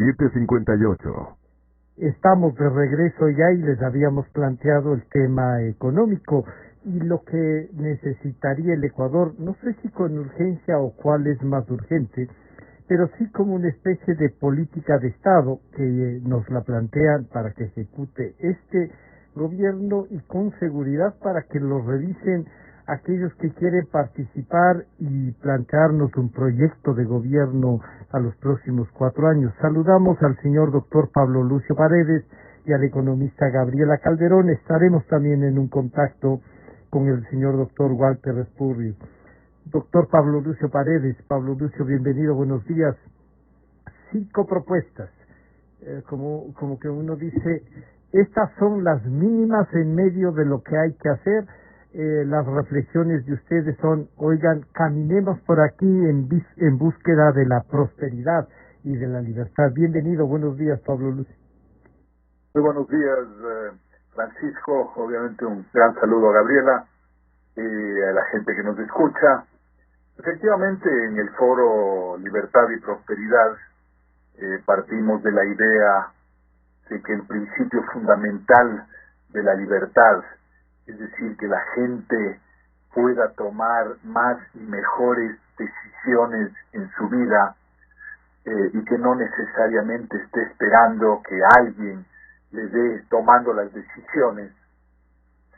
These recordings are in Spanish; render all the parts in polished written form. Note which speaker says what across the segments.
Speaker 1: 7:58.
Speaker 2: Estamos de regreso ya y les habíamos planteado el tema económico y lo que necesitaría el Ecuador, no sé si con urgencia o cuál es más urgente, pero sí como una especie de política de Estado que nos la plantean para que ejecute este gobierno y con seguridad para que lo revisen aquellos que quieren participar y plantearnos un proyecto de gobierno a los próximos 4 años. Saludamos al señor doctor Pablo Lucio Paredes y al economista Gabriela Calderón. Estaremos también en un contacto con el señor doctor Walter Espurri. Doctor Pablo Lucio Paredes, Pablo Lucio, bienvenido, buenos días. 5 propuestas, como que uno dice, estas son las mínimas en medio de lo que hay que hacer. Las reflexiones de ustedes son, oigan, caminemos por aquí en búsqueda de la prosperidad y de la libertad. Bienvenido, buenos días, Pablo Lucio.
Speaker 3: Muy buenos días, Francisco. Obviamente un gran saludo a Gabriela y a la gente que nos escucha. Efectivamente, en el foro Libertad y Prosperidad partimos de la idea de que el principio fundamental de la libertad, es decir, que la gente pueda tomar más y mejores decisiones en su vida y que no necesariamente esté esperando que alguien le dé tomando las decisiones,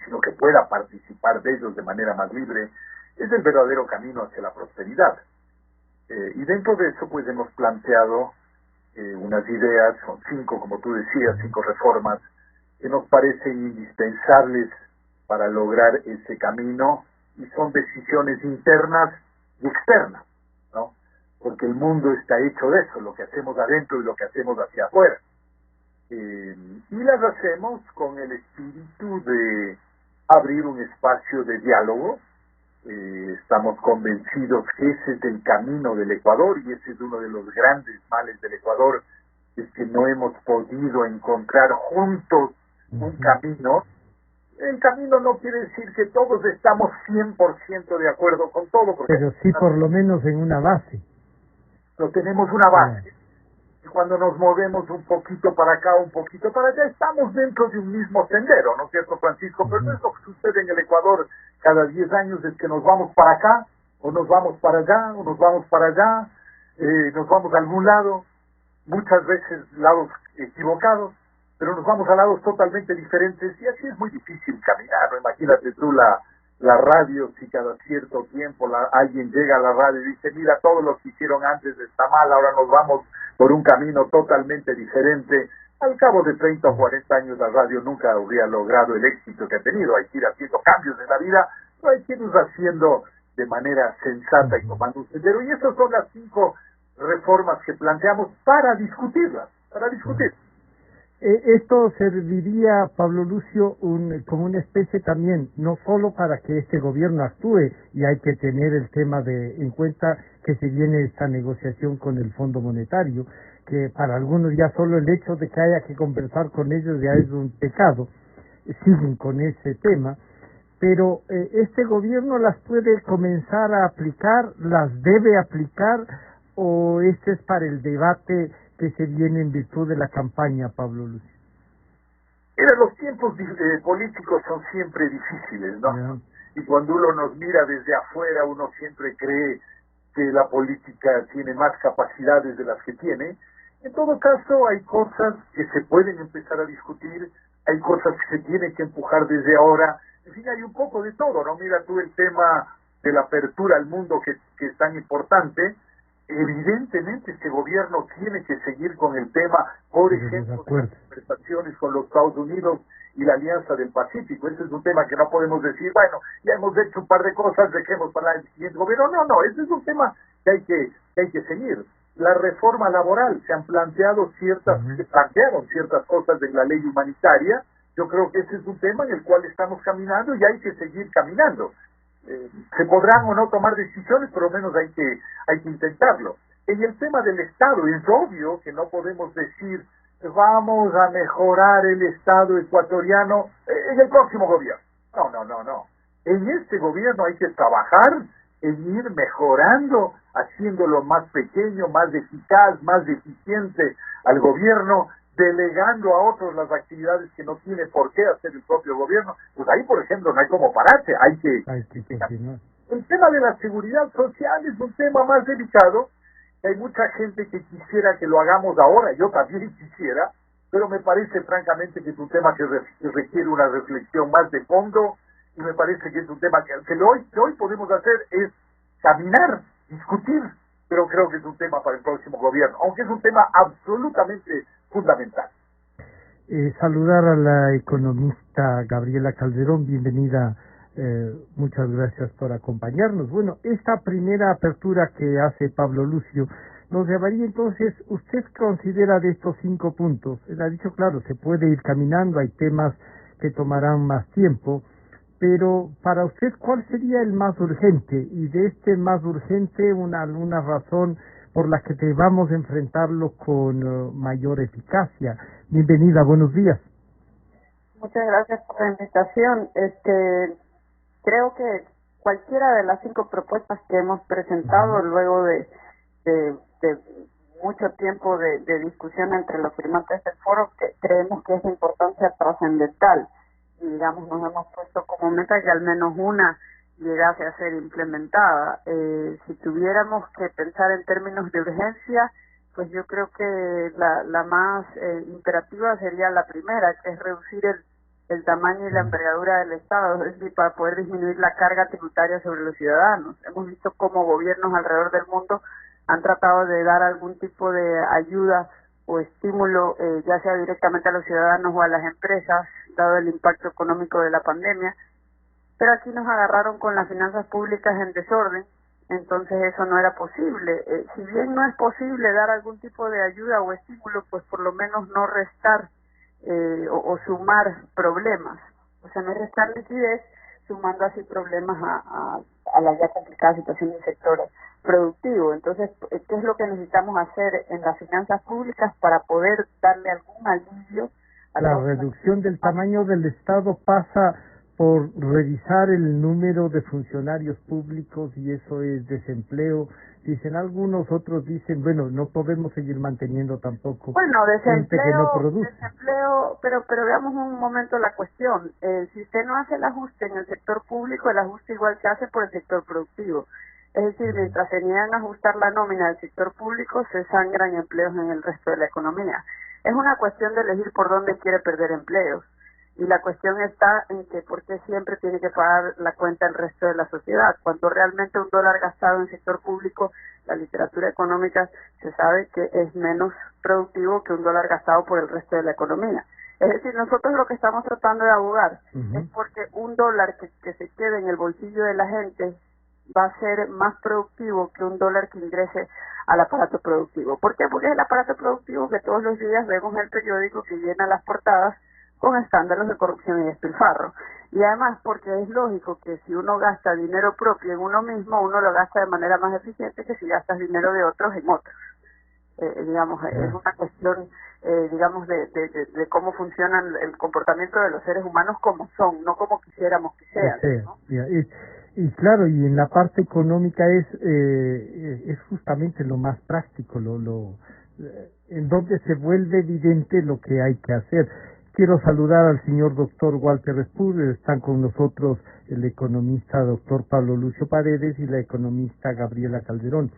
Speaker 3: sino que pueda participar de ellos de manera más libre, es el verdadero camino hacia la prosperidad. Y dentro de eso, pues hemos planteado unas ideas, son 5, como tú decías, 5 reformas que nos parecen indispensables para lograr ese camino, y son decisiones internas y externas, ¿no? Porque el mundo está hecho de eso, lo que hacemos adentro y lo que hacemos hacia afuera. Y las hacemos con el espíritu de abrir un espacio de diálogo. Estamos convencidos que ese es el camino del Ecuador, y ese es uno de los grandes males del Ecuador, es que no hemos podido encontrar juntos un camino. El camino no quiere decir que todos estamos 100% de acuerdo con todo,
Speaker 2: pero sí por lo menos en una base.
Speaker 3: No tenemos una base. Y cuando nos movemos un poquito para acá, un poquito para allá, estamos dentro de un mismo sendero, ¿no es cierto, Francisco? Pero no es lo que sucede en el Ecuador cada 10 años, es que nos vamos para acá, o nos vamos para allá, o nos vamos para allá, nos vamos a algún lado, muchas veces lados equivocados, pero nos vamos a lados totalmente diferentes, y así es muy difícil caminar, ¿no? Imagínate tú la radio, si cada cierto tiempo alguien llega a la radio y dice, mira, todo lo que hicieron antes está mal, ahora nos vamos por un camino totalmente diferente. Al cabo de 30 o 40 años la radio nunca habría logrado el éxito que ha tenido. Hay que ir haciendo cambios en la vida, pero hay que irlos haciendo de manera sensata y tomando un sendero. Y esas son las 5 reformas que planteamos para discutirlas, para discutir.
Speaker 2: Esto serviría, Pablo Lucio, como una especie también, no solo para que este gobierno actúe, y hay que tener el tema en cuenta que se viene esta negociación con el Fondo Monetario, que para algunos ya solo el hecho de que haya que conversar con ellos ya es un pecado, siguen con ese tema, pero este gobierno las puede comenzar a aplicar, las debe aplicar, o este es para el debate que se viene en virtud de la campaña, Pablo Lucio.
Speaker 3: Mira, los tiempos políticos son siempre difíciles, ¿no? Yeah. Y cuando uno nos mira desde afuera, uno siempre cree que la política tiene más capacidades de las que tiene. En todo caso, hay cosas que se pueden empezar a discutir, hay cosas que se tienen que empujar desde ahora. En fin, hay un poco de todo, ¿no? Mira tú el tema de la apertura al mundo que es tan importante. Evidentemente este gobierno tiene que seguir con el tema, por ejemplo, de las conversaciones con los Estados Unidos y la Alianza del Pacífico. Ese es un tema que no podemos decir, bueno, ya hemos hecho un par de cosas, dejemos para el siguiente gobierno. No, ese es un tema que hay que seguir. La reforma laboral, se han planteado se plantearon ciertas cosas en la ley humanitaria. Yo creo que ese es un tema en el cual estamos caminando y hay que seguir caminando. Se podrán o no tomar decisiones, pero al menos hay que intentarlo. En el tema del Estado, es obvio que no podemos decir vamos a mejorar el Estado ecuatoriano en el próximo gobierno. No. En este gobierno hay que trabajar en ir mejorando, haciéndolo más pequeño, más eficaz, más eficiente, al gobierno, delegando a otros las actividades que no tiene por qué hacer el propio gobierno, pues ahí, por ejemplo, no hay como pararse, hay que
Speaker 2: continuar.
Speaker 3: El tema de la seguridad social es un tema más delicado. Hay mucha gente que quisiera que lo hagamos ahora, yo también quisiera, pero me parece francamente que es un tema que requiere una reflexión más de fondo, y me parece que es un tema que hoy podemos hacer es caminar, discutir, pero creo que es un tema para el próximo gobierno, aunque es un tema absolutamente fundamental.
Speaker 2: Saludar a la economista Gabriela Calderón, bienvenida, muchas gracias por acompañarnos. Bueno, esta primera apertura que hace Pablo Lucio nos llevaría entonces, ¿usted considera de estos 5 puntos? Él ha dicho, claro, se puede ir caminando, hay temas que tomarán más tiempo, pero para usted, ¿cuál sería el más urgente? Y de este más urgente, alguna razón por la que debamos enfrentarlo con mayor eficacia. Bienvenida, buenos días.
Speaker 1: Muchas gracias por la invitación. Creo que cualquiera de las 5 propuestas que hemos presentado luego de mucho tiempo de discusión entre los firmantes del foro, que creemos que es de importancia trascendental. Y digamos, nos hemos puesto como meta que al menos una llegase a ser implementada. Si tuviéramos que pensar en términos de urgencia, pues yo creo que la más imperativa sería la primera, que es reducir el tamaño y la envergadura del Estado, es decir, para poder disminuir la carga tributaria sobre los ciudadanos. Hemos visto cómo gobiernos alrededor del mundo han tratado de dar algún tipo de ayuda o estímulo, ya sea directamente a los ciudadanos o a las empresas, dado el impacto económico de la pandemia, pero aquí nos agarraron con las finanzas públicas en desorden, entonces eso no era posible. Si bien no es posible dar algún tipo de ayuda o estímulo, pues por lo menos no restar o sumar problemas, o sea, no restar liquidez, sumando así problemas a la ya complicada situación del sector productivo. Entonces, ¿qué es lo que necesitamos hacer en las finanzas públicas para poder darle algún alivio?
Speaker 2: La reducción del tamaño del Estado pasa por revisar el número de funcionarios públicos, y eso es desempleo. Dicen algunos, otros dicen, bueno, no podemos seguir manteniendo tampoco gente que no produce.
Speaker 1: Desempleo, pero veamos un momento la cuestión. Si usted no hace el ajuste en el sector público, el ajuste igual se hace por el sector productivo. Es decir, mientras se niegan a ajustar la nómina del sector público, se sangran empleos en el resto de la economía. Es una cuestión de elegir por dónde quiere perder empleos. Y la cuestión está en que por qué siempre tiene que pagar la cuenta el resto de la sociedad, cuando realmente un dólar gastado en el sector público, la literatura económica se sabe que es menos productivo que un dólar gastado por el resto de la economía. Es decir, nosotros lo que estamos tratando de abogar es porque un dólar que se quede en el bolsillo de la gente va a ser más productivo que un dólar que ingrese al aparato productivo. ¿Por qué? Porque es el aparato productivo que todos los días vemos en el periódico, que llena las portadas con escándalos de corrupción y despilfarro. Y además porque es lógico que si uno gasta dinero propio en uno mismo, uno lo gasta de manera más eficiente que si gastas dinero de otros en otros. Digamos, es una cuestión, digamos, de cómo funciona el comportamiento de los seres humanos como son, no como quisiéramos que sean, ¿no?
Speaker 2: Y claro, y en la parte económica es justamente lo más práctico, en donde se vuelve evidente lo que hay que hacer. Quiero saludar al señor doctor Walter Spur. Están con nosotros el economista doctor Pablo Lucio Paredes y la economista Gabriela Calderón.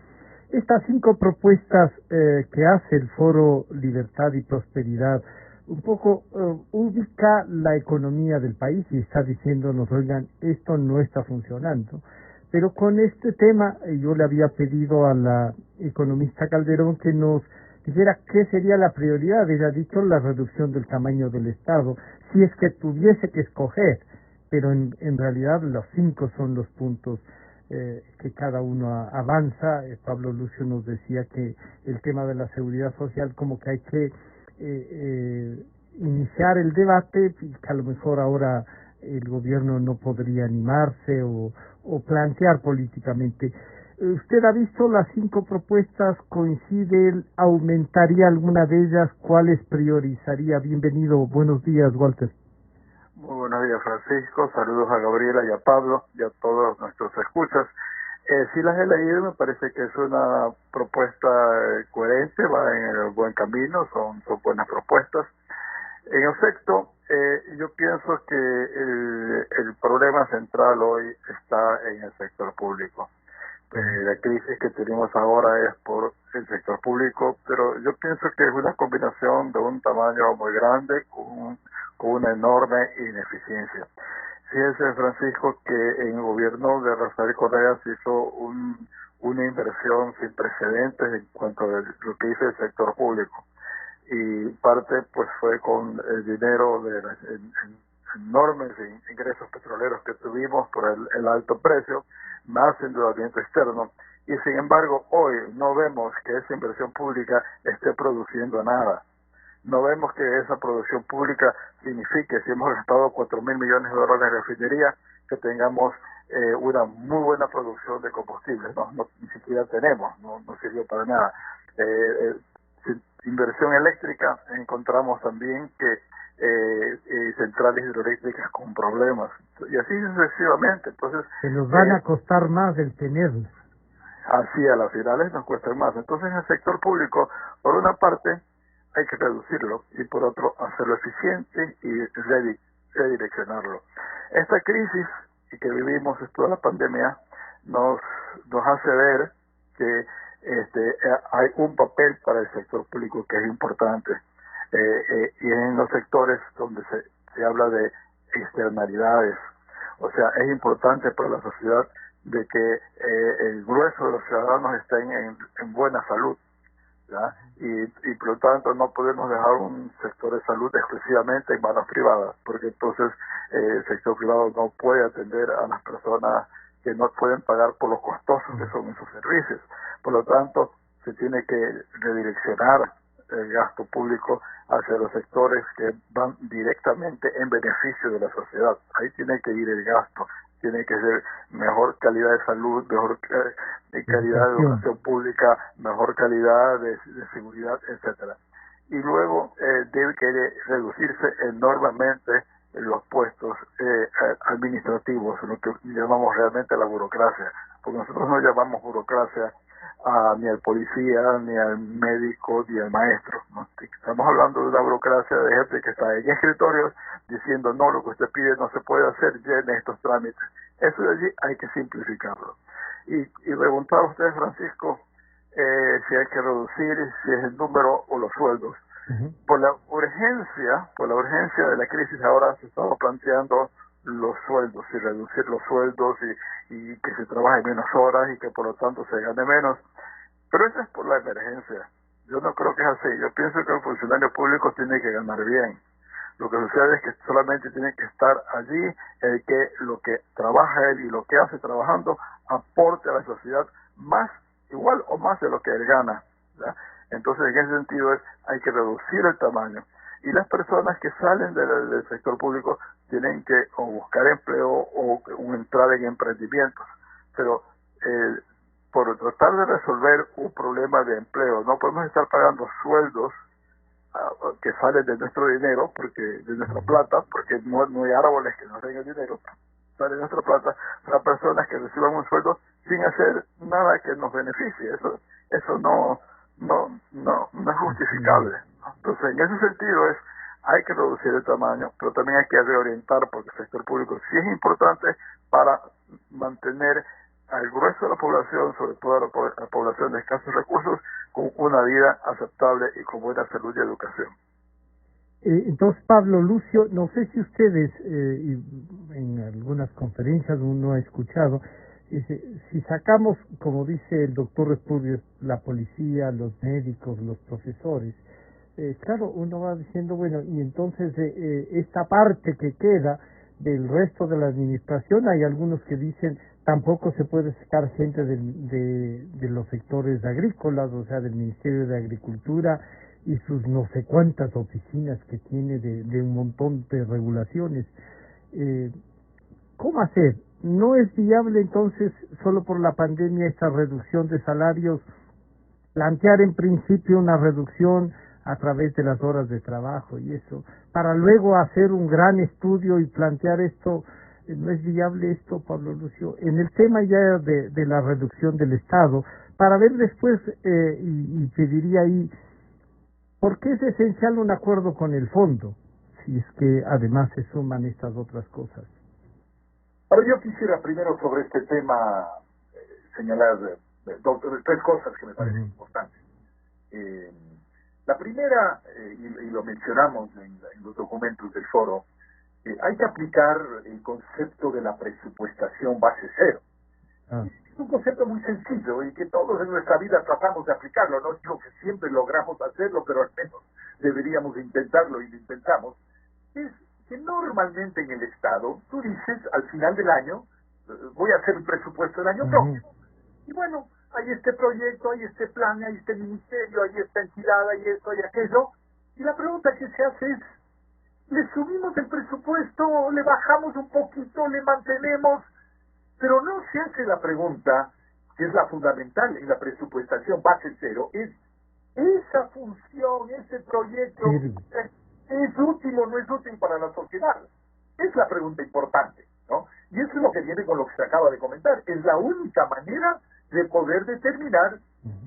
Speaker 2: Estas 5 propuestas que hace el Foro Libertad y Prosperidad un poco ubica la economía del país y está diciéndonos, oigan, esto no está funcionando. Pero con este tema yo le había pedido a la economista Calderón que nos dijera qué sería la prioridad. Ella ha dicho la reducción del tamaño del Estado, si es que tuviese que escoger, pero en realidad los 5 son los puntos que cada uno avanza. Pablo Lucio nos decía que el tema de la seguridad social como que hay que iniciar el debate, y que a lo mejor ahora el gobierno no podría animarse o plantear políticamente. ¿Usted ha visto las 5 propuestas? ¿Coincide? ¿Aumentaría alguna de ellas? ¿Cuáles priorizaría? Bienvenido. Buenos días, Walter.
Speaker 3: Muy buenos días, Francisco. Saludos a Gabriela y a Pablo y a todos nuestros escuchas. Sí las he leído, me parece que es una propuesta coherente, va en el buen camino, son buenas propuestas. En efecto, yo pienso que el problema central hoy está en el sector público. La crisis que tenemos ahora es por el sector público, pero yo pienso que es una combinación de un tamaño muy grande con una enorme ineficiencia. Fíjese, Francisco, que en el gobierno de Rafael Correa se hizo una inversión sin precedentes en cuanto a lo que hizo el sector público. Y parte pues fue con el dinero de los enormes ingresos petroleros que tuvimos por el alto precio, más endeudamiento externo. Y sin embargo, hoy no vemos que esa inversión pública esté produciendo nada. No vemos que esa producción pública signifique, si hemos gastado 4.000 millones de dólares en refinería, que tengamos una muy buena producción de combustibles. No, ni siquiera tenemos, no sirvió para nada. Inversión eléctrica, encontramos también que centrales hidroeléctricas con problemas, y así sucesivamente. Entonces
Speaker 2: se nos van a costar más el tenerlas.
Speaker 3: Así a las finales nos cuestan más. Entonces el sector público, por una parte, hay que reducirlo, y por otro, hacerlo eficiente y redireccionarlo. Esta crisis que vivimos, esto de la pandemia, nos hace ver que hay un papel para el sector público que es importante, y en los sectores donde se habla de externalidades. O sea, es importante para la sociedad de que el grueso de los ciudadanos estén en buena salud, ¿ya? Y por lo tanto no podemos dejar un sector de salud exclusivamente en manos privadas, porque entonces el sector privado no puede atender a las personas que no pueden pagar por los costosos que son esos servicios. Por lo tanto, se tiene que redireccionar el gasto público hacia los sectores que van directamente en beneficio de la sociedad. Ahí tiene que ir el gasto, tiene que ser mejor calidad de salud, mejor calidad de educación pública, mejor calidad de seguridad, etcétera. Y luego debe que reducirse enormemente los puestos administrativos, lo que llamamos realmente la burocracia, porque nosotros no llamamos burocracia ni al policía, ni al médico, ni al maestro, ¿no? Estamos hablando de una burocracia de gente que está en escritorios diciendo no, lo que usted pide no se puede hacer, llene estos trámites. Eso de allí hay que simplificarlo. Y preguntaba a usted, Francisco, si hay que reducir, si es el número o los sueldos. Por la urgencia de la crisis ahora se estaba planteando los sueldos y reducir los sueldos y que se trabaje menos horas y que por lo tanto se gane menos. Pero eso es por la emergencia. Yo no creo que es así. Yo pienso que el funcionario público tiene que ganar bien. Lo que sucede es que solamente tiene que estar allí el que lo que trabaja él y lo que hace trabajando aporte a la sociedad más, igual o más de lo que él gana, ¿ya? Entonces, en ese sentido hay que reducir el tamaño. Y las personas que salen del sector público tienen que o buscar empleo o entrar en emprendimientos. Pero por tratar de resolver un problema de empleo, no podemos estar pagando sueldos que salen de nuestro dinero, porque de nuestra plata, porque no hay árboles que nos den el dinero, sale de nuestra plata, para personas que reciban un sueldo sin hacer nada que nos beneficie. Eso no es justificable. Entonces, en ese sentido hay que reducir el tamaño, pero también hay que reorientar, porque el sector público sí es importante para mantener al grueso de la población, sobre todo la población de escasos recursos, con una vida aceptable y con buena salud y educación.
Speaker 2: Entonces, Pablo, Lucio, no sé si ustedes, en algunas conferencias uno ha escuchado, si sacamos, como dice el doctor Repudio, la policía, los médicos, los profesores, claro, uno va diciendo, bueno, y entonces esta parte que queda del resto de la administración, hay algunos que dicen tampoco se puede sacar gente de los sectores agrícolas, o sea, del Ministerio de Agricultura y sus no sé cuántas oficinas que tiene de un montón de regulaciones. ¿Cómo hacer? ¿No es viable entonces, solo por la pandemia, esta reducción de salarios, plantear en principio una reducción a través de las horas de trabajo y eso, para luego hacer un gran estudio y plantear esto ¿No es viable esto, Pablo Lucio? En el tema ya de la reducción del Estado, para ver después, y pediría ahí, ¿por qué es esencial un acuerdo con el fondo? Si es que además se suman estas otras cosas.
Speaker 3: Ahora yo quisiera primero sobre este tema señalar tres cosas que me parecen importantes. La primera, y lo mencionamos en los documentos del foro, hay que aplicar el concepto de la presupuestación base cero. Es un concepto muy sencillo y que todos en nuestra vida tratamos de aplicarlo. No digo que siempre logramos hacerlo, pero al menos deberíamos intentarlo y lo intentamos. Es que normalmente en el Estado, tú dices al final del año, voy a hacer el presupuesto del año próximo. Y bueno, hay este proyecto, hay este plan, hay este ministerio, hay esta entidad, hay esto, hay aquello. Y la pregunta que se hace es, ¿le subimos el presupuesto, le bajamos un poquito, le mantenemos? Pero no se hace la pregunta, que es la fundamental en la presupuestación base cero, es esa función, ese proyecto, ¿es útil o no es útil para la sociedad? Es la pregunta importante, ¿no? Y eso es lo que viene con lo que se acaba de comentar. Es la única manera de poder determinar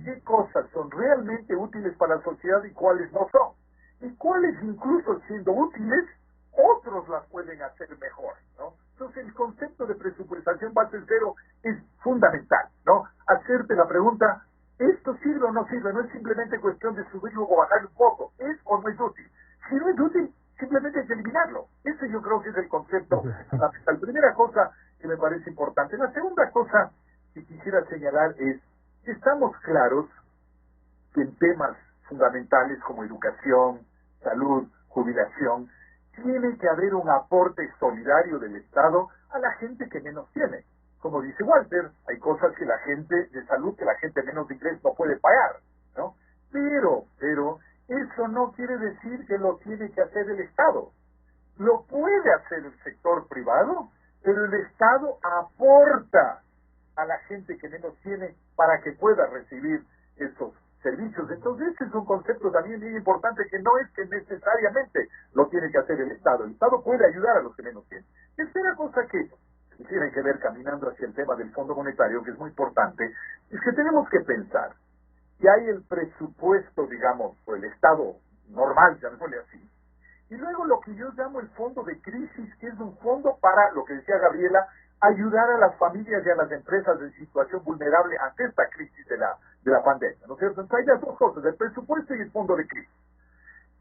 Speaker 3: qué cosas son realmente útiles para la sociedad y cuáles no son. Y cuáles, incluso siendo útiles, otros las pueden hacer mejor, ¿no? Entonces el concepto de presupuestación base cero es fundamental, ¿no? Hacerte la pregunta, ¿esto sirve o no sirve? No es simplemente cuestión de subirlo o bajarlo un poco, ¿es o no es útil? Si no es útil, simplemente hay que eliminarlo. Ese yo creo que es el concepto. La primera cosa que me parece importante. La segunda cosa que quisiera señalar es, estamos claros que en temas fundamentales como educación, salud, jubilación, tiene que haber un aporte solidario del Estado a la gente que menos tiene. Como dice Walter, hay cosas que la gente de salud, que la gente menos de ingresos no puede pagar, ¿no? Pero eso no quiere decir que lo tiene que hacer el Estado. Lo puede hacer el sector privado, pero el Estado aporta a la gente que menos tiene para que pueda recibir esos servicios. Entonces ese es un concepto también bien importante, que no es que necesariamente lo tiene que hacer el Estado. El Estado puede ayudar a los que menos tienen. Tercera cosa que tiene que ver, caminando hacia el tema del Fondo Monetario, que es muy importante, es que tenemos que pensar que hay el presupuesto, digamos, por el Estado normal, llamémosle así, y luego lo que yo llamo el fondo de crisis, que es un fondo para, lo que decía Gabriela, ayudar a las familias y a las empresas en situación vulnerable ante esta crisis de la pandemia, ¿no es cierto? Entonces hay las dos cosas, el presupuesto y el fondo de crisis.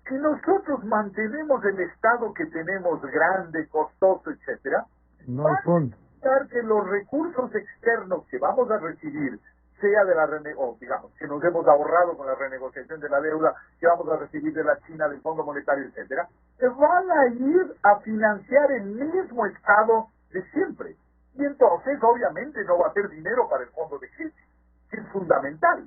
Speaker 3: Si nosotros mantenemos el Estado que tenemos grande, costoso, etcétera,
Speaker 2: no hay fondo.
Speaker 3: Para que los recursos externos que vamos a recibir, sea de la digamos, que nos hemos ahorrado con la renegociación de la deuda, que vamos a recibir de la China, del Fondo Monetario, etcétera, se van a ir a financiar el mismo Estado de siempre. Y entonces, obviamente, no va a haber dinero para el fondo de crisis, que es fundamental.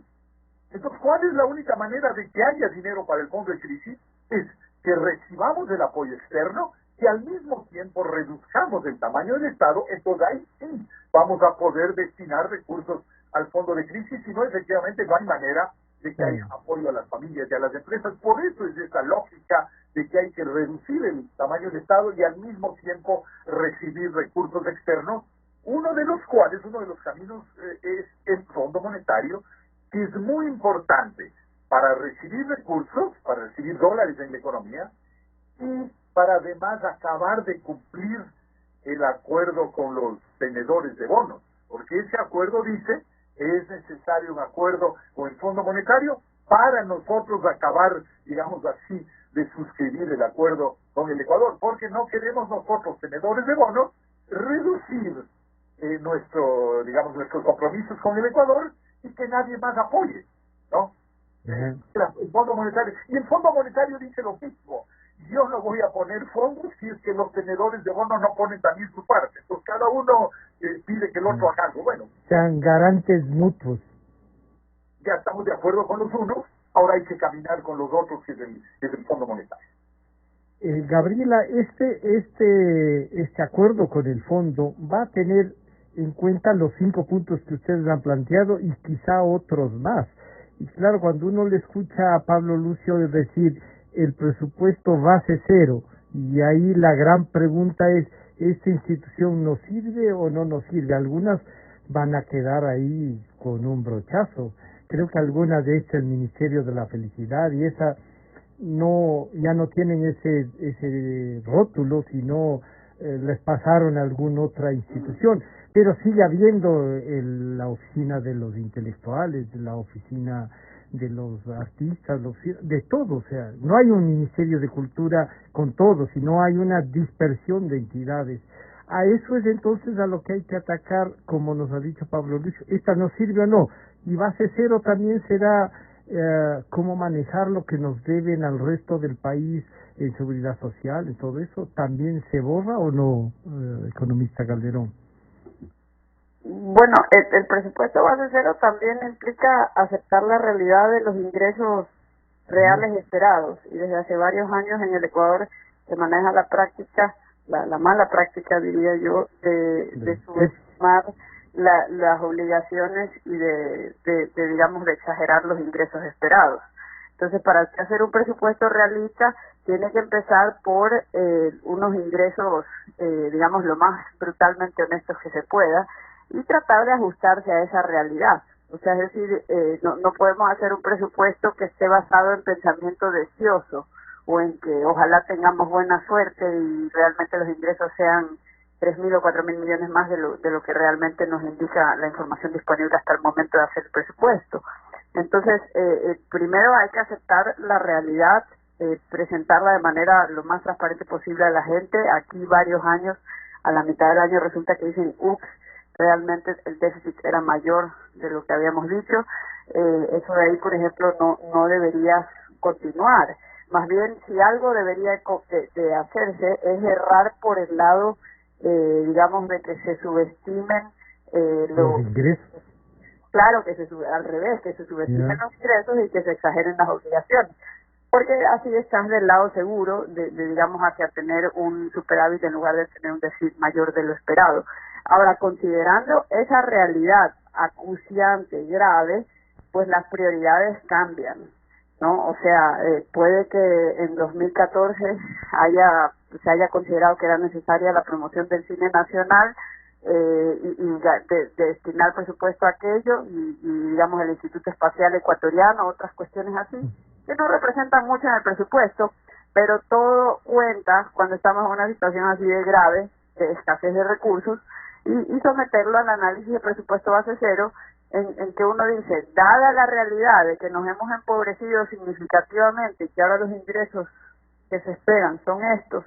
Speaker 3: Entonces, ¿cuál es la única manera de que haya dinero para el fondo de crisis? Es que recibamos el apoyo externo y al mismo tiempo reduzcamos el tamaño del Estado. Entonces ahí sí vamos a poder destinar recursos al fondo de crisis, si no, efectivamente no hay manera de que haya apoyo a las familias y a las empresas. Por eso es esa lógica de que hay que reducir el tamaño del Estado y al mismo tiempo recibir recursos externos, uno de los caminos es el Fondo Monetario, que es muy importante para recibir recursos, para recibir dólares en la economía y para además acabar de cumplir el acuerdo con los tenedores de bonos, porque ese acuerdo dice es necesario un acuerdo con el Fondo Monetario para nosotros acabar, digamos así, de suscribir el acuerdo con el Ecuador, porque no queremos nosotros, tenedores de bonos, reducir nuestros compromisos con el Ecuador y que nadie más apoye, ¿no? El Fondo Monetario, y el Fondo Monetario dice lo mismo: yo no voy a poner fondos si es que los tenedores de bonos no ponen también su parte. Entonces cada uno pide que el otro haga algo. Bueno,
Speaker 2: sean garantes mutuos.
Speaker 3: Ya estamos de acuerdo con los unos, ahora hay que caminar con los otros, que es el Fondo Monetario.
Speaker 2: Gabriela, este acuerdo con el fondo va a tener en cuenta los 5 puntos que ustedes han planteado y quizá otros más. Y claro, cuando uno le escucha a Pablo Lucio decir el presupuesto base cero, y ahí la gran pregunta es, ¿esta institución nos sirve o no nos sirve? Algunas van a quedar ahí con un brochazo. Creo que algunas de estas, el Ministerio de la Felicidad y esa, ya no tienen ese rótulo, sino les pasaron a alguna otra institución, pero sigue habiendo la oficina de los intelectuales, la oficina de los artistas, de todo. O sea, no hay un Ministerio de Cultura con todo, sino hay una dispersión de entidades. A eso es entonces a lo que hay que atacar, como nos ha dicho Pablo Lucio. ¿Esta nos sirve o no? Y base cero también será cómo manejar lo que nos deben al resto del país en seguridad social, en todo eso. ¿También se borra o no, economista Calderón?
Speaker 1: Bueno, el presupuesto base cero también implica aceptar la realidad de los ingresos reales esperados, y desde hace varios años en el Ecuador se maneja la práctica, la mala práctica, diría yo, de subestimar las obligaciones y digamos, de exagerar los ingresos esperados. Entonces, para hacer un presupuesto realista, tiene que empezar por unos ingresos, digamos, lo más brutalmente honestos que se pueda, y tratar de ajustarse a esa realidad. O sea, es decir, no podemos hacer un presupuesto que esté basado en pensamiento deseoso, o en que ojalá tengamos buena suerte y realmente los ingresos sean 3.000 o 4.000 millones más de lo que realmente nos indica la información disponible hasta el momento de hacer el presupuesto. Entonces, primero hay que aceptar la realidad, presentarla de manera lo más transparente posible a la gente. Aquí varios años, a la mitad del año resulta que dicen, ups, realmente el déficit era mayor de lo que habíamos dicho. Eso de ahí, por ejemplo, no debería continuar. Más bien, si algo debería de hacerse es errar por el lado, digamos, de que se subestimen
Speaker 2: los ingresos.
Speaker 1: Claro, al revés, que se subestimen los ingresos y que se exageren las obligaciones. Porque así estás del lado seguro digamos, hacia tener un superávit en lugar de tener un déficit mayor de lo esperado. Ahora, considerando esa realidad acuciante y grave, pues las prioridades cambian, ¿no? O sea, puede que en 2014 se haya considerado que era necesaria la promoción del cine nacional, de destinar presupuesto a aquello, y digamos el Instituto Espacial Ecuatoriano, otras cuestiones así, que no representan mucho en el presupuesto, pero todo cuenta cuando estamos en una situación así de grave, de escasez de recursos, y someterlo al análisis de presupuesto base cero, en que uno dice, dada la realidad de que nos hemos empobrecido significativamente y que ahora los ingresos que se esperan son estos,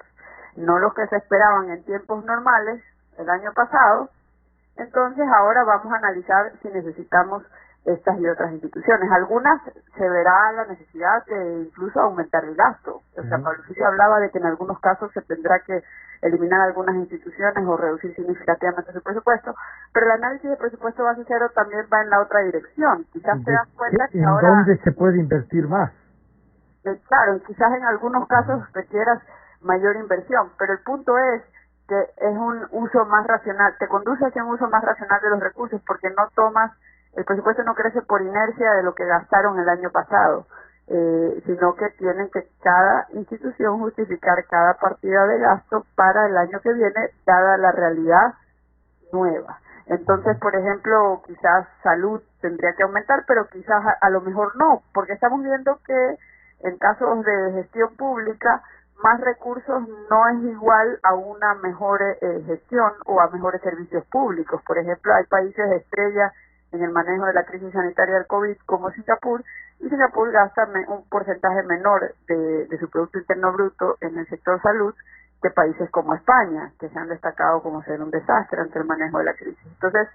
Speaker 1: no los que se esperaban en tiempos normales el año pasado, entonces ahora vamos a analizar si necesitamos estas y otras instituciones. Algunas se verá la necesidad de incluso aumentar el gasto. O sea, Pablo Lucio hablaba de que en algunos casos se tendrá que eliminar algunas instituciones o reducir significativamente su presupuesto, pero el análisis de presupuesto base cero también va en la otra dirección. Quizás te das cuenta que ahora...
Speaker 2: ¿En dónde se puede invertir más?
Speaker 1: Claro, quizás en algunos casos requieras mayor inversión, pero el punto es que es un uso más racional, te conduce hacia un uso más racional de los recursos, porque no tomas, el presupuesto no crece por inercia de lo que gastaron el año pasado, sino que tienen que cada institución justificar cada partida de gasto para el año que viene, dada la realidad nueva. Entonces, por ejemplo, quizás salud tendría que aumentar, pero quizás a lo mejor no, porque estamos viendo que en casos de gestión pública, más recursos no es igual a una mejor gestión o a mejores servicios públicos. Por ejemplo, hay países estrella en el manejo de la crisis sanitaria del COVID como Singapur, y Singapur gasta un porcentaje menor de su Producto Interno Bruto en el sector salud que países como España, que se han destacado como ser un desastre ante el manejo de la crisis. Entonces,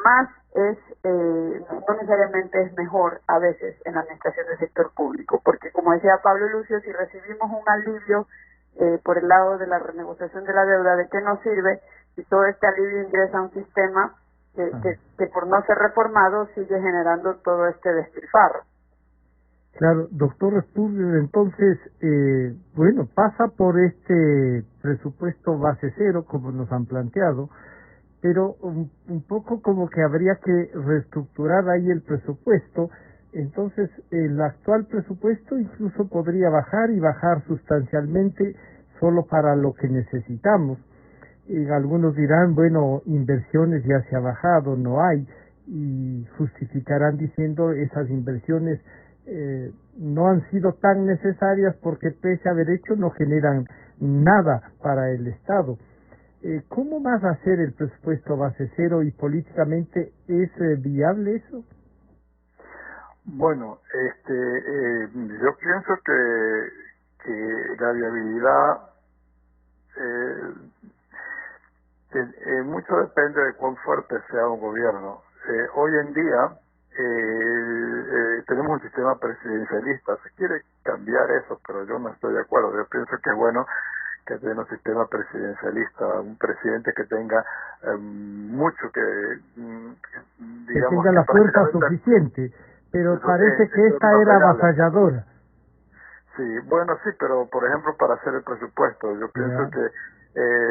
Speaker 1: más no necesariamente es mejor a veces en la administración del sector público, porque como decía Pablo Lucio, si recibimos un alivio por el lado de la renegociación de la deuda, ¿de qué nos sirve si todo este alivio ingresa a un sistema que por no ser reformado sigue generando todo este despilfarro?
Speaker 2: Claro, doctor Esturdio, entonces, bueno, pasa por este presupuesto base cero, como nos han planteado, pero un poco como que habría que reestructurar ahí el presupuesto. Entonces, el actual presupuesto incluso podría bajar y bajar sustancialmente solo para lo que necesitamos. Algunos dirán, bueno, inversiones ya se ha bajado, no hay, y justificarán diciendo esas inversiones no han sido tan necesarias porque pese a haber hecho no generan nada para el Estado. ¿Cómo vas a hacer el presupuesto a base cero y políticamente es viable eso?
Speaker 3: Bueno, yo pienso que la viabilidad mucho depende de cuán fuerte sea un gobierno. Hoy en día tenemos un sistema presidencialista. Se quiere cambiar eso, pero yo no estoy de acuerdo. Yo pienso que es bueno que tenga un sistema presidencialista, un presidente que tenga mucho
Speaker 2: que tenga la fuerza suficiente, pero parece que esta era avasalladora.
Speaker 3: Sí, bueno, sí, pero por ejemplo para hacer el presupuesto, yo pienso que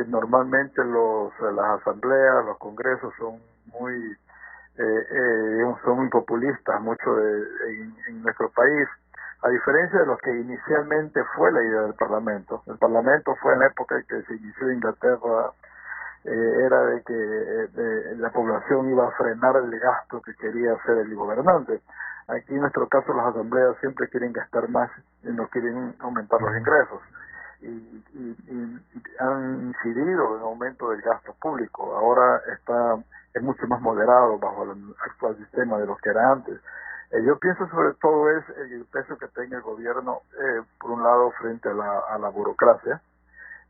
Speaker 3: normalmente las asambleas, los congresos son muy populistas, mucho en nuestro país, a diferencia de lo que inicialmente fue la idea del Parlamento. El Parlamento fue en la época en que se inició Inglaterra, era de que la población iba a frenar el gasto que quería hacer el gobernante. Aquí en nuestro caso las asambleas siempre quieren gastar más y no quieren aumentar los ingresos. Y han incidido en el aumento del gasto público. Ahora es mucho más moderado bajo el actual sistema de lo que era antes. Yo pienso sobre todo es el peso que tenga el gobierno, por un lado, frente a la burocracia.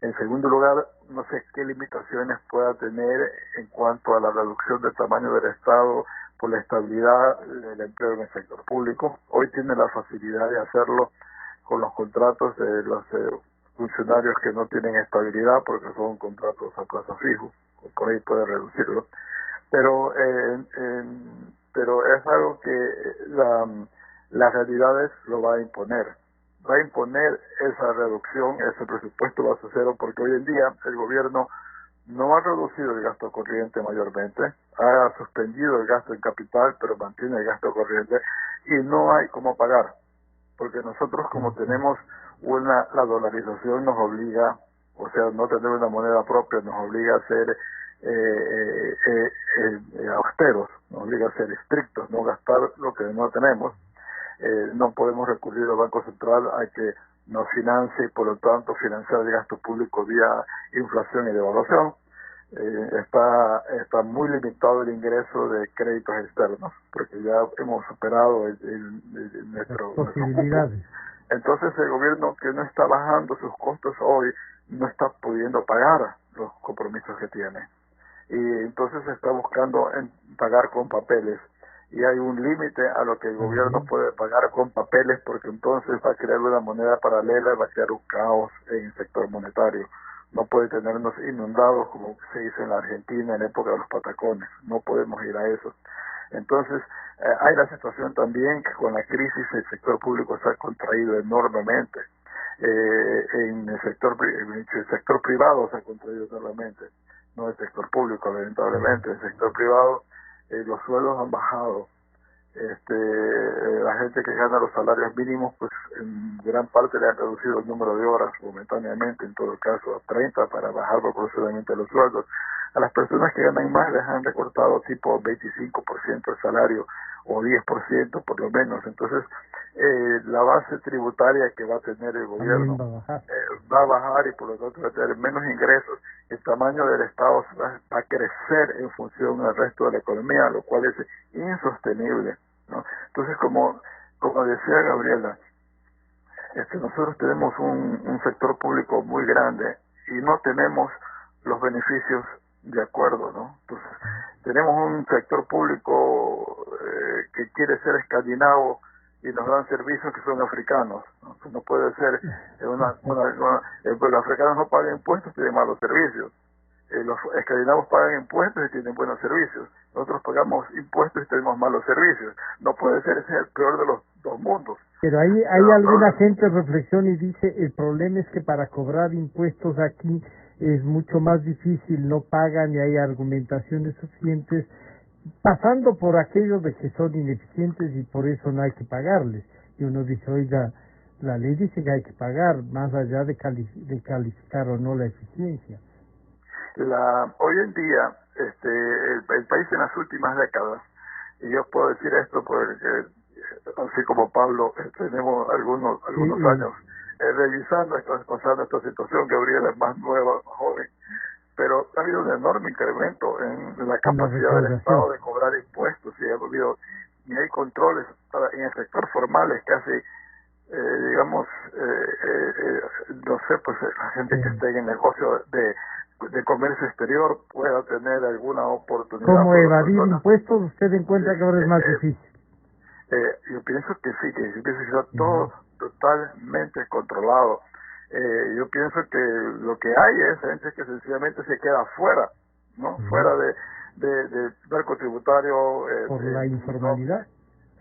Speaker 3: En segundo lugar, no sé qué limitaciones pueda tener en cuanto a la reducción del tamaño del Estado por la estabilidad del empleo en el sector público. Hoy tiene la facilidad de hacerlo con los contratos de los funcionarios que no tienen estabilidad porque son contratos a plazo fijo. Por ahí puede reducirlo. Pero es algo que las realidades lo va a imponer. Va a imponer esa reducción, ese presupuesto base cero, porque hoy en día el gobierno no ha reducido el gasto corriente mayormente, ha suspendido el gasto en capital, pero mantiene el gasto corriente y no hay cómo pagar, porque nosotros como tenemos la dolarización nos obliga, o sea, no tener una moneda propia nos obliga a ser austeros, nos obliga a ser estrictos, no gastar lo que no tenemos. No podemos recurrir al Banco Central a que nos financie y por lo tanto financiar el gasto público vía inflación y devaluación. Está muy limitado el ingreso de créditos externos porque ya hemos superado nuestro
Speaker 2: posibilidades.
Speaker 3: Entonces el gobierno que no está bajando sus costos hoy no está pudiendo pagar los compromisos que tiene y entonces está buscando pagar con papeles. Y hay un límite a lo que el gobierno puede pagar con papeles porque entonces va a crear una moneda paralela, va a crear un caos en el sector monetario. No puede tenernos inundados como se hizo en la Argentina en la época de los patacones. No podemos ir a eso. Entonces, hay la situación también que con la crisis el sector público se ha contraído enormemente. En el sector privado se ha contraído enormemente, no el sector público, lamentablemente. El sector privado, los sueldos han bajado. La gente que gana los salarios mínimos, pues en gran parte le han reducido el número de horas momentáneamente, en todo caso a 30 para bajar proporcionalmente los sueldos. A las personas que ganan más les han recortado tipo 25% el salario o 10% por lo menos. Entonces, la base tributaria que va a tener el gobierno va a bajar y por lo tanto va a tener menos ingresos. El tamaño del Estado va a crecer en función del resto de la economía, lo cual es insostenible, ¿no? Entonces, como decía Gabriela, nosotros tenemos un sector público muy grande y no tenemos los beneficios de acuerdo, ¿no? Entonces, tenemos un sector público que quiere ser escandinavo y nos dan servicios que son africanos, ¿no? No puede ser los africanos no pagan impuestos, tienen malos servicios. Los escandinavos pagan impuestos y tienen buenos servicios. Nosotros pagamos impuestos y tenemos malos servicios. No puede ser, ese es el peor de los dos mundos.
Speaker 2: Pero hay alguna gente reflexiona y dice, el problema es que para cobrar impuestos aquí es mucho más difícil, no pagan y hay argumentaciones suficientes, pasando por aquello de que son ineficientes y por eso no hay que pagarles. Y uno dice, oiga, la ley dice que hay que pagar, más allá de calificar o no la eficiencia.
Speaker 3: Hoy en día, el país en las últimas décadas, y yo puedo decir esto porque, así como Pablo, tenemos algunos años revisando, pasando esta situación. Gabriela es más nueva, más joven, pero ha habido un enorme incremento en la capacidad del Estado de cobrar impuestos, y hay controles en el sector formal. Es casi, digamos, no sé, pues la gente que esté en el negocio de comercio exterior pueda tener alguna oportunidad.
Speaker 2: ¿Cómo evadir impuestos? ¿Usted encuentra que ahora es más difícil?
Speaker 3: Yo pienso que sí, que está todo totalmente controlado. Yo pienso que lo que hay es gente que sencillamente se queda fuera, ¿no? Fuera del marco tributario.
Speaker 2: Por la informalidad.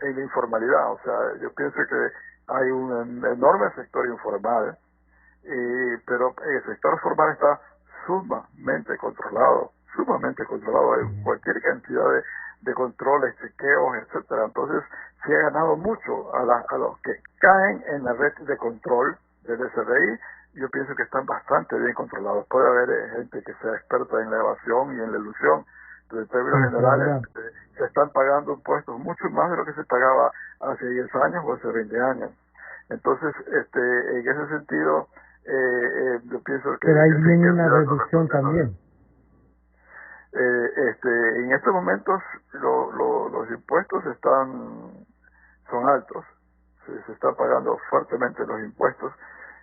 Speaker 3: En la informalidad, o sea, yo pienso que hay un enorme sector informal, pero el sector formal está sumamente controlado. Hay cualquier cantidad de controles, chequeos, etcétera. Entonces, sí ha ganado mucho a los que caen en la red de control del SRI. Yo pienso que están bastante bien controlados. Puede haber gente que sea experta en la evasión y en la ilusión, pero en términos generales se están pagando impuestos mucho más de lo que se pagaba hace 10 años o hace 20 años. Entonces, en ese sentido, yo pienso que...
Speaker 2: Pero ahí viene una reducción también.
Speaker 3: En estos momentos los impuestos son altos, se está pagando fuertemente los impuestos.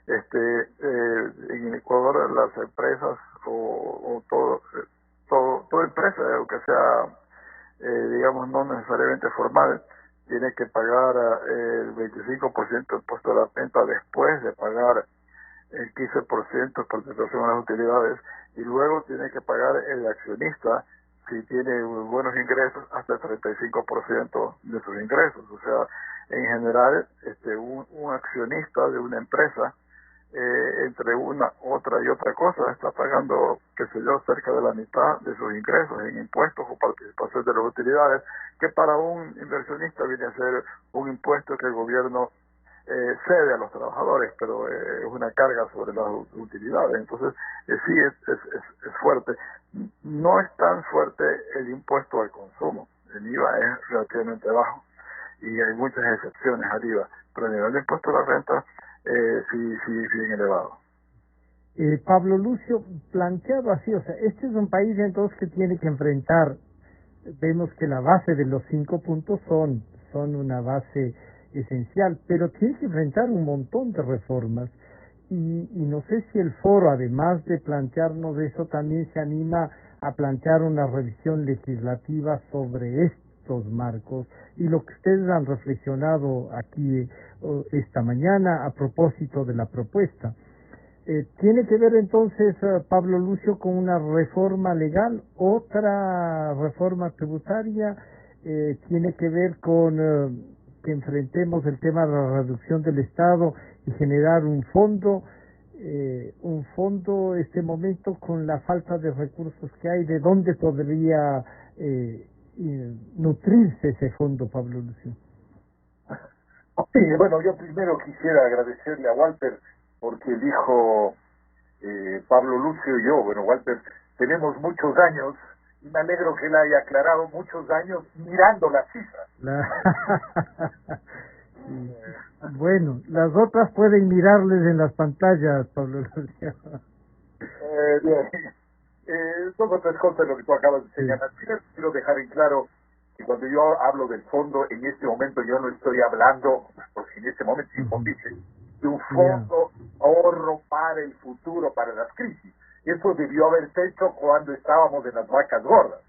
Speaker 3: En Ecuador las empresas o toda empresa, aunque sea digamos no necesariamente formal, tiene que pagar el 25% de impuesto a la renta después de pagar el 15% por participación en las utilidades, y luego tiene que pagar el accionista, si tiene buenos ingresos, hasta el 35% de sus ingresos. O sea, en general, un accionista de una empresa, entre otra y otra cosa, está pagando, qué sé yo, cerca de la mitad de sus ingresos en impuestos o participación de las utilidades, que para un inversionista viene a ser un impuesto que el gobierno cede a los trabajadores, pero es una carga sobre las utilidades. Entonces, sí es fuerte. No es tan fuerte el impuesto al consumo. El IVA es relativamente bajo y hay muchas excepciones al IVA, pero el nivel de impuesto a la renta sí bien elevado.
Speaker 2: Pablo Lucio, planteado así, o sea, este es un país entonces que tiene que enfrentar, vemos que la base de los 5 puntos son una base esencial, pero tiene que enfrentar un montón de reformas y no sé si el foro, además de plantearnos eso, también se anima a plantear una revisión legislativa sobre estos marcos y lo que ustedes han reflexionado aquí esta mañana a propósito de la propuesta. ¿Tiene que ver entonces, Pablo Lucio, con una reforma legal, otra reforma tributaria? ¿Tiene que ver con que enfrentemos el tema de la reducción del Estado y generar un fondo este momento con la falta de recursos que hay? ¿De dónde podría nutrirse ese fondo, Pablo Lucio?
Speaker 4: Sí, bueno, yo primero quisiera agradecerle a Walter porque dijo Pablo Lucio y yo, bueno, Walter, tenemos muchos años y me alegro que él haya aclarado muchos años mirando las cifras.
Speaker 2: Sí. Bueno, las otras pueden mirarles en las pantallas, Pablo Lucio.
Speaker 3: Bien. Dos o tres cosas lo que tú acabas de señalar. Sí. Quiero dejar en claro que cuando yo hablo del fondo, en este momento yo no estoy hablando, porque en este momento se dice, de un fondo ahorro para el futuro, para las crisis. Eso debió haberse hecho cuando estábamos en las vacas gordas.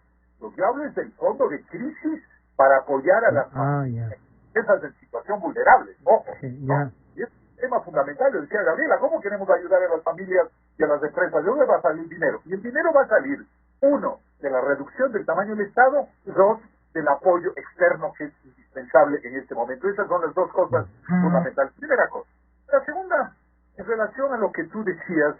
Speaker 3: Lo que hablo es del fondo de crisis para apoyar a las familias en situación vulnerable. Ojo, ¿no? Y es un tema fundamental. Lo decía Gabriela, ¿cómo queremos ayudar a las familias y a las empresas? ¿De dónde va a salir dinero? Y el dinero va a salir, 1, de la reducción del tamaño del Estado, 2, del apoyo externo que es indispensable en este momento. Esas son las dos cosas fundamentales. Primera cosa. La segunda, en relación a lo que tú decías,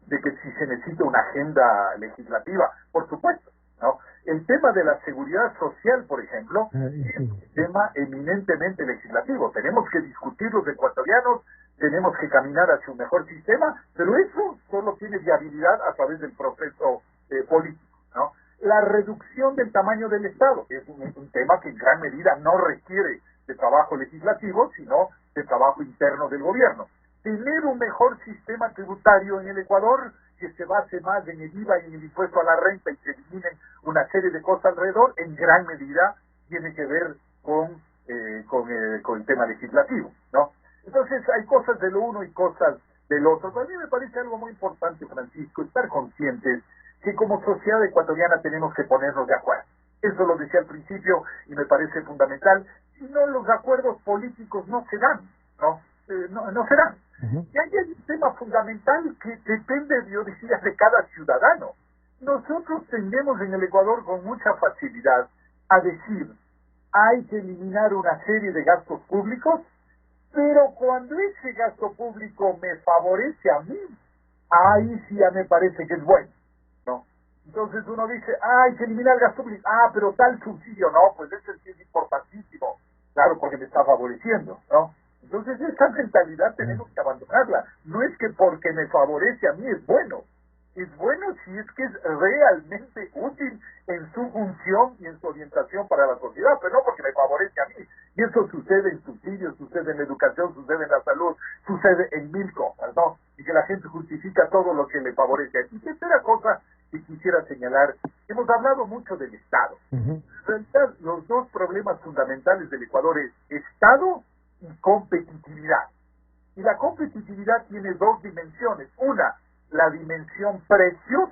Speaker 3: de que si se necesita una agenda legislativa, por supuesto, ¿no? El tema de la seguridad social, por ejemplo, es un tema eminentemente legislativo. Tenemos que discutir los ecuatorianos
Speaker 4: tenemos que caminar hacia un mejor sistema, pero eso solo tiene viabilidad a través del proceso político, ¿no? La reducción del tamaño del Estado es un tema que en gran medida no requiere de trabajo legislativo, sino de trabajo interno del gobierno. Tener un mejor sistema tributario en el Ecuador que se base más en el IVA y en el impuesto a la renta y se eliminen una serie de cosas alrededor, en gran medida tiene que ver con el tema legislativo, ¿no? Entonces hay cosas de lo uno y cosas del otro. Para mí me parece algo muy importante, Francisco, estar conscientes que como sociedad ecuatoriana tenemos que ponernos de acuerdo. Eso lo decía al principio y me parece fundamental. Si no, los acuerdos políticos no se dan, ¿no? No se dan. Y ahí hay un tema fundamental que depende, yo diría, de cada ciudadano. Nosotros tendemos en el Ecuador con mucha facilidad a decir, hay que eliminar una serie de gastos públicos, pero cuando ese gasto público me favorece a mí, ahí sí ya me parece que es bueno, ¿no? Entonces uno dice, hay que eliminar el gasto público, pero tal subsidio, no, pues ese sí es importantísimo, claro, porque me está favoreciendo, ¿no? Entonces esa mentalidad tenemos que abandonarla. No es que porque me favorece a mí es bueno si es que es realmente útil en su función y en su orientación para la sociedad, pero no porque me favorece a mí. Y eso sucede en subsidios, sucede en la educación, sucede en la salud, sucede en mil cosas, ¿no? Y que la gente justifica todo lo que le favorece. Y tercera cosa que quisiera señalar, hemos hablado mucho del Estado. En realidad, los dos problemas fundamentales del Ecuador es Estado y competitividad. Y la competitividad tiene dos dimensiones. Una, la dimensión precios.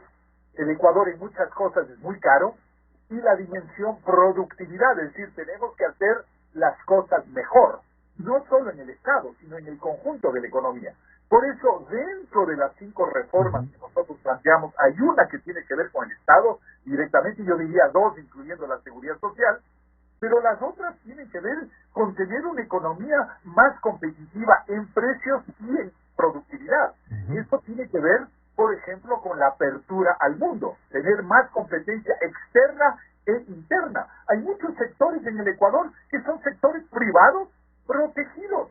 Speaker 4: El Ecuador en muchas cosas es muy caro. Y la dimensión productividad, es decir, tenemos que hacer las cosas mejor. No solo en el Estado, sino en el conjunto de la economía. Por eso, dentro de las 5 reformas que nosotros planteamos, hay una que tiene que ver con el Estado directamente, y yo diría 2, incluyendo la seguridad social, pero las otras tienen que ver con tener una economía más competitiva en precios y en productividad. Y esto tiene que ver, por ejemplo, con la apertura al mundo, tener más competencia externa e interna. Hay muchos sectores en el Ecuador que son sectores privados protegidos,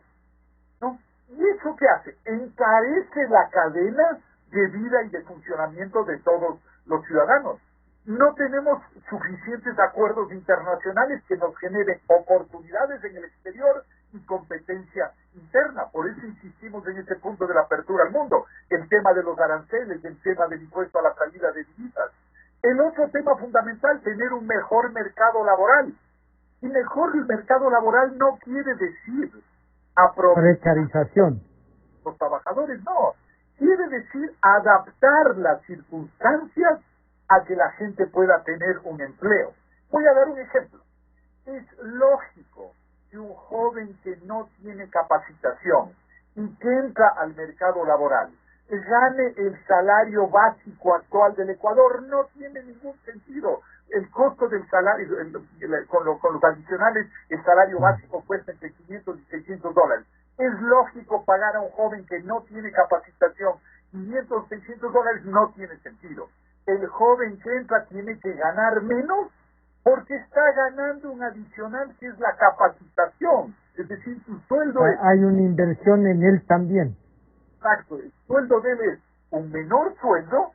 Speaker 4: ¿no? ¿Y eso qué hace? Encarece la cadena de vida y de funcionamiento de todos los ciudadanos. No tenemos suficientes acuerdos internacionales que nos generen oportunidades en el exterior y competencia interna. Por eso insistimos en ese punto de la apertura al mundo. El tema de los aranceles, el tema del impuesto a la salida de divisas. El otro tema fundamental, tener un mejor mercado laboral. Y mejor el mercado laboral no quiere decir
Speaker 2: precarización.
Speaker 4: Los trabajadores no. Quiere decir adaptar las circunstancias a que la gente pueda tener un empleo. Voy a dar un ejemplo. Es lógico que un joven que no tiene capacitación y que entra al mercado laboral gane el salario básico actual del Ecuador. No tiene ningún sentido. El costo del salario, con los adicionales, el salario básico cuesta entre 500 y 600 dólares. Es lógico pagar a un joven que no tiene capacitación 500, 600 dólares, no tiene sentido. El joven que entra tiene que ganar menos porque está ganando un adicional que es la capacitación. Es decir, su sueldo es...
Speaker 2: Hay una inversión en él también.
Speaker 4: Exacto, el sueldo de él es un menor sueldo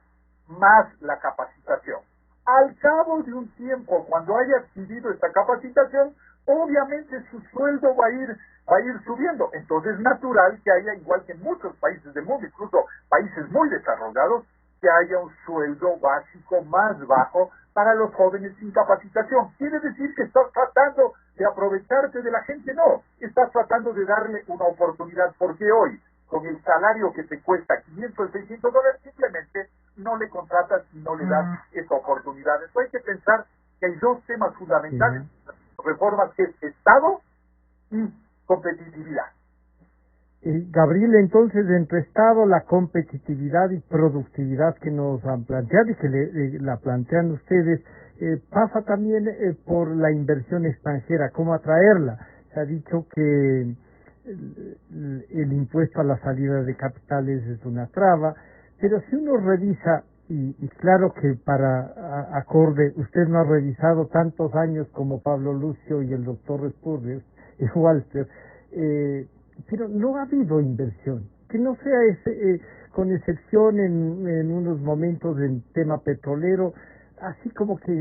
Speaker 4: más la capacitación. Al cabo de un tiempo, cuando haya adquirido esta capacitación, obviamente su sueldo va a ir subiendo. Entonces es natural que haya, igual que en muchos países del mundo, incluso países muy desarrollados, que haya un sueldo básico más bajo para los jóvenes sin capacitación. ¿Quiere decir que estás tratando de aprovecharte de la gente? No, estás tratando de darle una oportunidad, porque hoy, con el salario que te cuesta 500 o 600 dólares, simplemente no le contratas y no le das esa oportunidad. Entonces hay que pensar que hay dos temas fundamentales, reformas, que es Estado y competitividad.
Speaker 2: Gabriel, entonces, entre Estado, la competitividad y productividad que nos han planteado y que la plantean ustedes, pasa también por la inversión extranjera, cómo atraerla. Se ha dicho que el impuesto a la salida de capitales es una traba, pero si uno revisa, y claro que para acorde, usted no ha revisado tantos años como Pablo Lucio y el doctor Spurrier y Walter, pero no ha habido inversión, que no sea ese, con excepción en unos momentos en tema petrolero, así como que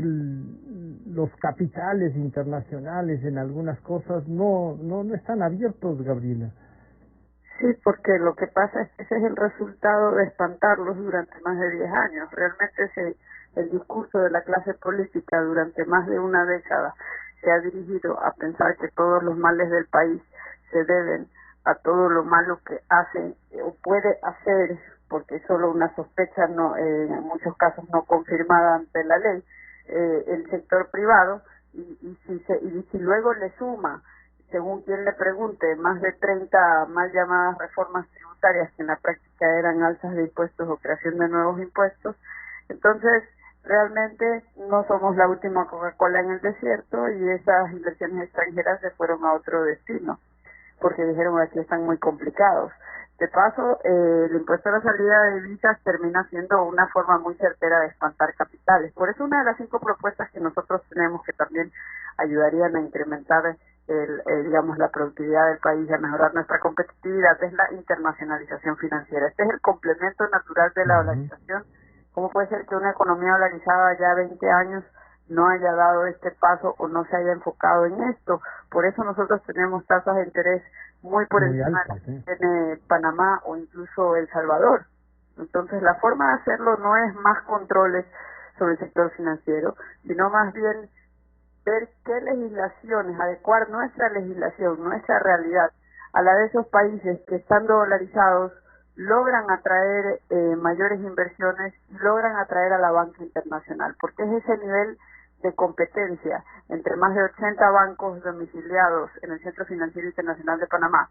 Speaker 2: los capitales internacionales en algunas cosas no están abiertos, Gabriela.
Speaker 1: Sí, porque lo que pasa es que ese es el resultado de espantarlos durante más de 10 años. Realmente el discurso de la clase política durante más de una década se ha dirigido a pensar que todos los males del país se deben a todo lo malo que hace o puede hacer, porque es solo una sospecha, no, en muchos casos no confirmada ante la ley, el sector privado, y si luego le suma, según quien le pregunte, más de 30 mal llamadas reformas tributarias que en la práctica eran alzas de impuestos o creación de nuevos impuestos, entonces realmente no somos la última Coca-Cola en el desierto y esas inversiones extranjeras se fueron a otro destino, porque dijeron aquí están muy complicados. De paso, el impuesto a la salida de divisas termina siendo una forma muy certera de espantar capitales. Por eso una de las 5 propuestas que nosotros tenemos que también ayudarían a incrementar digamos, la productividad del país, a mejorar nuestra competitividad, es la internacionalización financiera. Este es el complemento natural de la dolarización. ¿Cómo puede ser que una economía dolarizada ya 20 años no haya dado este paso o no se haya enfocado en esto? Por eso nosotros tenemos tasas de interés muy por encima de las que tiene Panamá o incluso El Salvador. Entonces la forma de hacerlo no es más controles sobre el sector financiero, sino más bien ver qué legislaciones, adecuar nuestra legislación, nuestra realidad a la de esos países que estando dolarizados logran atraer mayores inversiones y logran atraer a la banca internacional, porque es ese nivel de competencia entre más de 80 bancos domiciliados en el Centro Financiero Internacional de Panamá,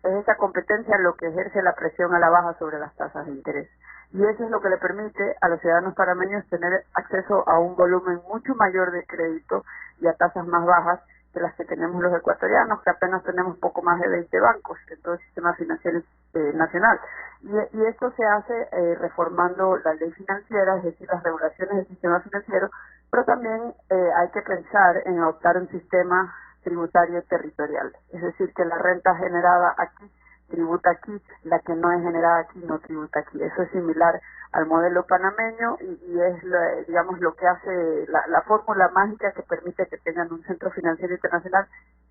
Speaker 1: es esa competencia lo que ejerce la presión a la baja sobre las tasas de interés. Y eso es lo que le permite a los ciudadanos panameños tener acceso a un volumen mucho mayor de crédito y a tasas más bajas que las que tenemos los ecuatorianos, que apenas tenemos poco más de 20 bancos en todo el sistema financiero nacional. Y esto se hace reformando la ley financiera, es decir, las regulaciones del sistema financiero, pero también hay que pensar en adoptar un sistema tributario territorial, es decir, que la renta generada aquí tributa aquí, la que no es generada aquí no tributa aquí. Eso es similar al modelo panameño y es, digamos, lo que hace la fórmula mágica que permite que tengan un centro financiero internacional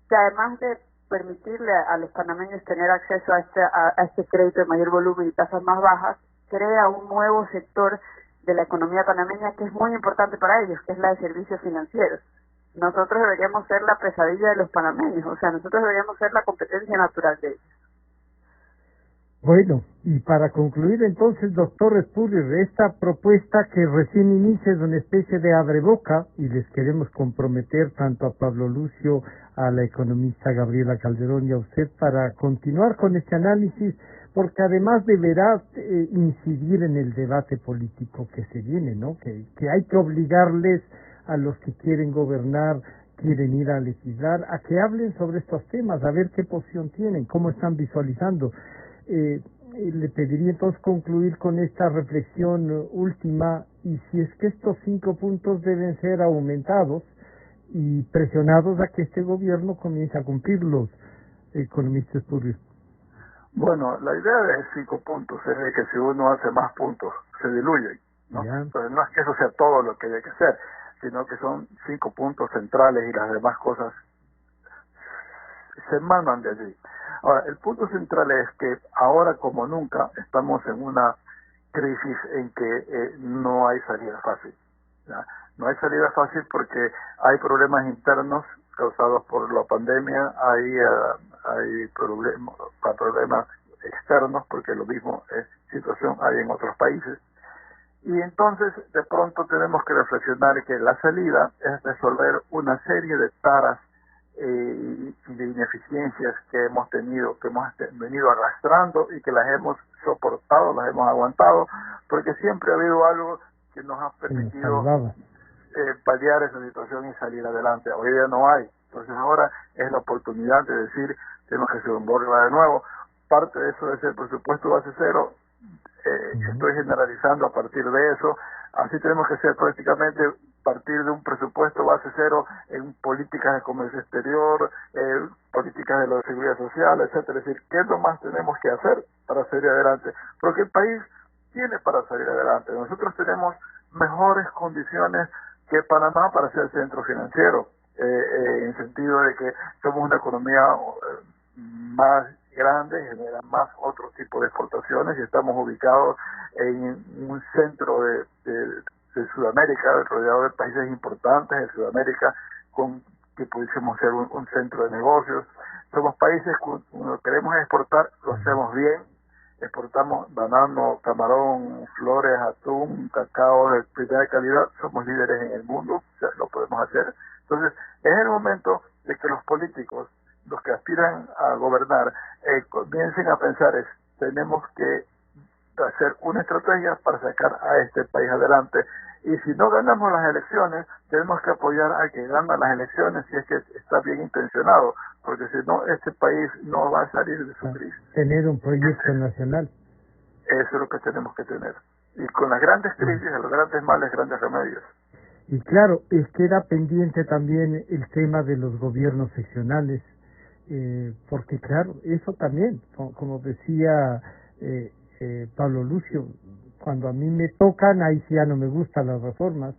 Speaker 1: que además de permitirle a los panameños tener acceso a este crédito de mayor volumen y tasas más bajas, crea un nuevo sector de la economía panameña que es muy importante para ellos, que es la de servicios financieros. Nosotros deberíamos ser la pesadilla de los panameños, o sea, nosotros deberíamos ser la competencia natural de ellos.
Speaker 2: Bueno, y para concluir entonces, doctor Espúrrer, esta propuesta que recién inicia es una especie de abreboca y les queremos comprometer tanto a Pablo Lucio, a la economista Gabriela Calderón y a usted para continuar con este análisis, porque además deberá incidir en el debate político que se viene, ¿no? Que hay que obligarles a los que quieren gobernar, quieren ir a legislar, a que hablen sobre estos temas, a ver qué posición tienen, cómo están visualizando. Le pediría entonces concluir con esta reflexión última y si es que estos 5 puntos deben ser aumentados y presionados a que este gobierno comience a cumplirlos, economista Espúrrer.
Speaker 4: Bueno, la idea de 5 puntos es de que si uno hace más puntos se diluyen, ¿no? Entonces no es que eso sea todo lo que hay que hacer, sino que son 5 puntos centrales y las demás cosas se mandan de allí. Ahora, el punto central es que ahora como nunca estamos en una crisis en que no hay salida fácil, ¿ya? No hay salida fácil porque hay problemas internos causados por la pandemia, hay problemas externos porque lo mismo situación hay en otros países. Y entonces de pronto tenemos que reflexionar que la salida es resolver una serie de taras de ineficiencias que hemos tenido, que hemos venido arrastrando y que las hemos soportado, las hemos aguantado, porque siempre ha habido algo que nos ha permitido paliar esa situación y salir adelante. Hoy día no hay, entonces ahora es la oportunidad de decir, tenemos que hacer un borra de nuevo. Parte de eso es el presupuesto base cero, estoy generalizando a partir de eso, así tenemos que ser prácticamente partir de un presupuesto base cero en políticas de comercio exterior, políticas de la seguridad social, etcétera. Es decir, ¿qué es lo más tenemos que hacer para salir adelante? Porque el país tiene para salir adelante. Nosotros tenemos mejores condiciones que Panamá para ser centro financiero, en el sentido de que somos una economía más grande, genera más otro tipo de exportaciones y estamos ubicados en un centro de Sudamérica, rodeado de países importantes de Sudamérica, con que pudiésemos ser un centro de negocios. Somos países que cuando queremos exportar lo hacemos bien, exportamos banano, camarón, flores, atún, cacao de primera calidad, somos líderes en el mundo, o sea, lo podemos hacer. Entonces, es el momento de que los políticos, los que aspiran a gobernar, comiencen a pensar tenemos que hacer una estrategia para sacar a este país adelante. Y si no ganamos las elecciones, tenemos que apoyar al que gana las elecciones si es que está bien intencionado, porque si no, este país no va a salir de su crisis.
Speaker 2: Tener un proyecto nacional.
Speaker 4: Eso es lo que tenemos que tener. Y con las grandes crisis, los grandes males, grandes remedios.
Speaker 2: Y claro, queda pendiente también el tema de los gobiernos seccionales, porque claro, eso también, como decía Pablo Lucio, cuando a mí me tocan, ahí sí ya no me gustan las reformas,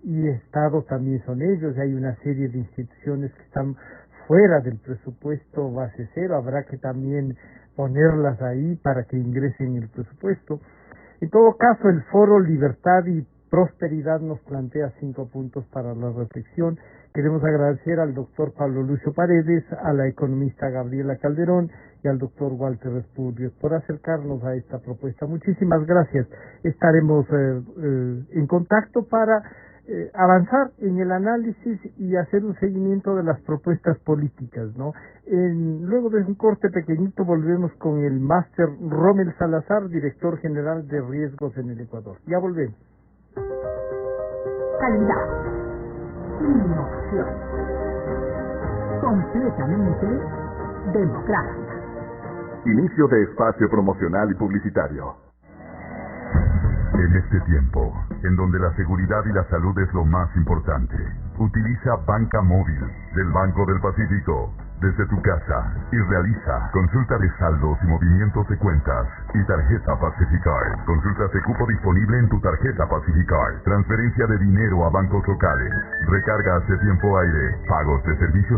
Speaker 2: y Estado también son ellos, hay una serie de instituciones que están fuera del presupuesto base cero, habrá que también ponerlas ahí para que ingresen en el presupuesto. En todo caso, el Foro Libertad y Prosperidad nos plantea 5 puntos para la reflexión. Queremos agradecer al doctor Pablo Lucio Paredes, a la economista Gabriela Calderón y al doctor Walter Espurrios por acercarnos a esta propuesta. Muchísimas gracias. Estaremos en contacto para avanzar en el análisis y hacer un seguimiento de las propuestas políticas, ¿no? Luego de un corte pequeñito volvemos con el máster Rommel Salazar, director general de riesgos en el Ecuador. Ya volvemos.
Speaker 5: Calidad, innovación, completamente democrática.
Speaker 6: Inicio de espacio promocional y publicitario. En este tiempo, en donde la seguridad y la salud es lo más importante, utiliza Banca Móvil del Banco del Pacífico desde tu casa y realiza consulta de saldos y movimientos de cuentas y tarjeta Pacificard. Consultas de cupo disponible en tu tarjeta Pacificard. Transferencia de dinero a bancos locales. Recargas de tiempo aire. Pagos de servicios